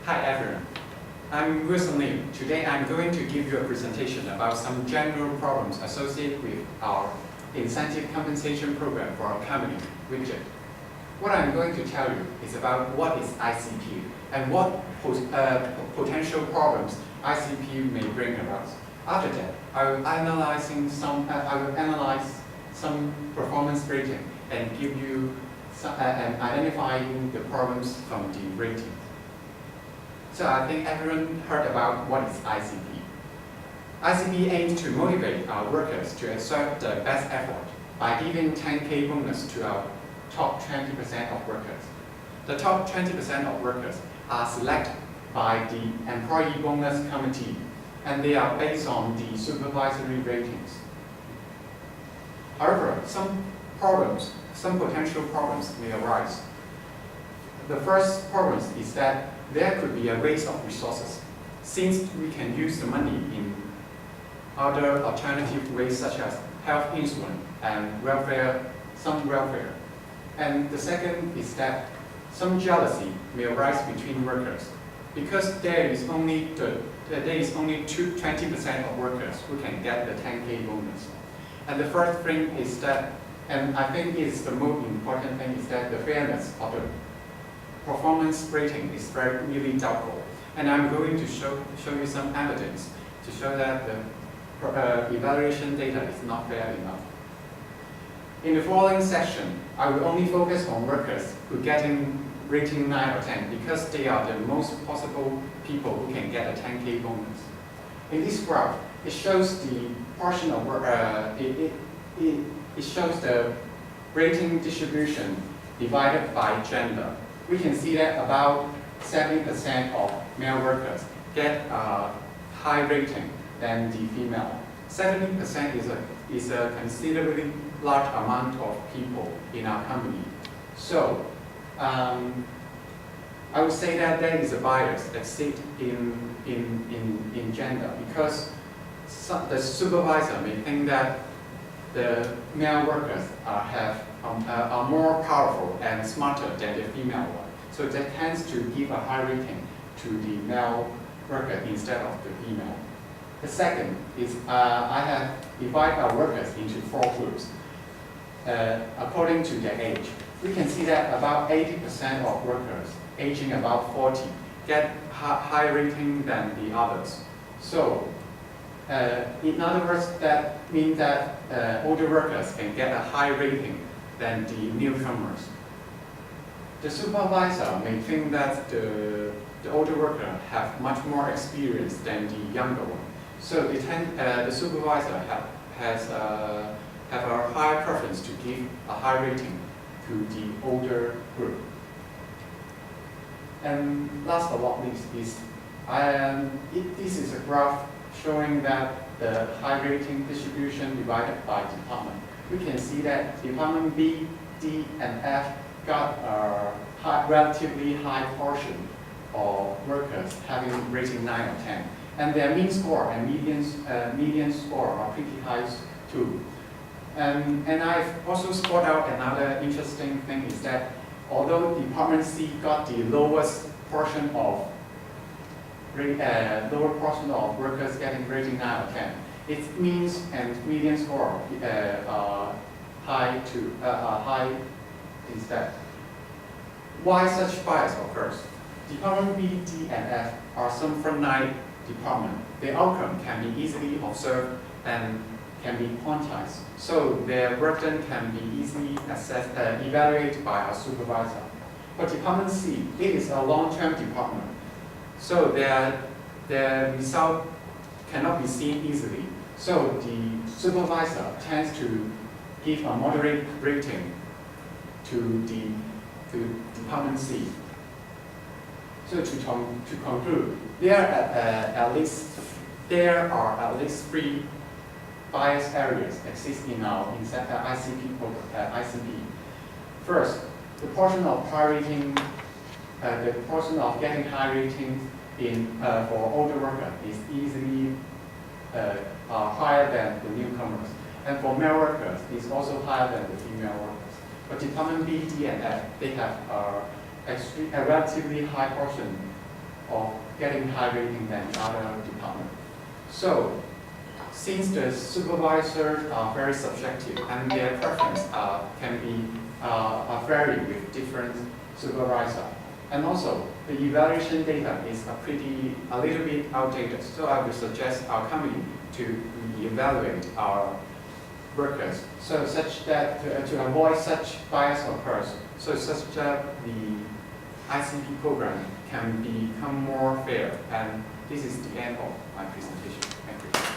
Hi everyone, I'm Wilson Liu. Today I'm going to give you a presentation about some general problems associated with our incentive compensation program for our company, Widget. What I'm going to tell you is about what is ICP and what potential problems ICP may bring about. After that, I will analyze some performance rating and give you and identifying the problems from the rating. So I think everyone heard about what is ICP. ICP aims to motivate our workers to exert the best effort by giving 10K bonus to our top 20% of workers. The top 20% of workers are selected by the Employee Bonus Committee, and they are based on the supervisory ratings. However, some potential problems may arise. The first problem is that there could be a waste of resources, since we can use the money in other alternative ways such as health insurance and some welfare. And the second is that some jealousy may arise between workers, because there is only 20% of workers who can get the 10K bonus. And the first thing is that, and I think it's the most important thing, is that the fairness of the performance rating is really doubtful. And I'm going to show you some evidence to show that the evaluation data is not fair enough. In the following section, I will only focus on workers who are getting rating 9 or 10 because they are the most possible people who can get a 10K bonus. In this graph, it shows the portion of it shows the rating distribution divided by gender. We can see that about 70% of male workers get a high rating than the female. 70% is a considerably large amount of people in our company. So, I would say that there is a bias that sits in gender, because the supervisor may think that the male workers are more powerful and smarter than the female one. So that tends to give a high rating to the male worker instead of the female. The second is I have divided our workers into 4 groups according to their age. We can see that about 80% of workers aging about 40 get high rating than the others. So, in other words, that means that older workers can get a high rating than the newcomers. The supervisor may think that the older worker have much more experience than the younger one. So the supervisor have a high preference to give a high rating to the older group. And last but not least is, this is a graph showing that the high rating distribution divided by department. We can see that department B, D, and F got a relatively high portion of workers having rating 9 or 10. And their mean score and median score are pretty high too. And I've also spotted out another interesting thing is that although Department C got the lowest portion of workers getting rating 9 or 10, its means and median score are high instead. Why such bias occurs? Department B, D, and F are some frontline department. The outcome can be easily observed and can be quantized, so their work done can be easily assessed, evaluated by our supervisor. For Department C, it is a long-term department, so their result cannot be seen easily. So the supervisor tends to give a moderate rating to Department C. So to conclude, there are at least 3 bias areas exist in our ICP. First, the portion of getting high rating for older workers is easily higher than the newcomers, and for male workers, it's also higher than the female workers. But Department B, D, and F, they have a relatively high portion of getting high rating than other departments. So, since the supervisors are very subjective and their preference can be vary with different supervisors, and also the evaluation data is a little bit outdated. So I would suggest our company to evaluate our workers, so such that to avoid such bias occurs, so such that the ICP program can become more fair. And this is the end of my presentation. Thank you.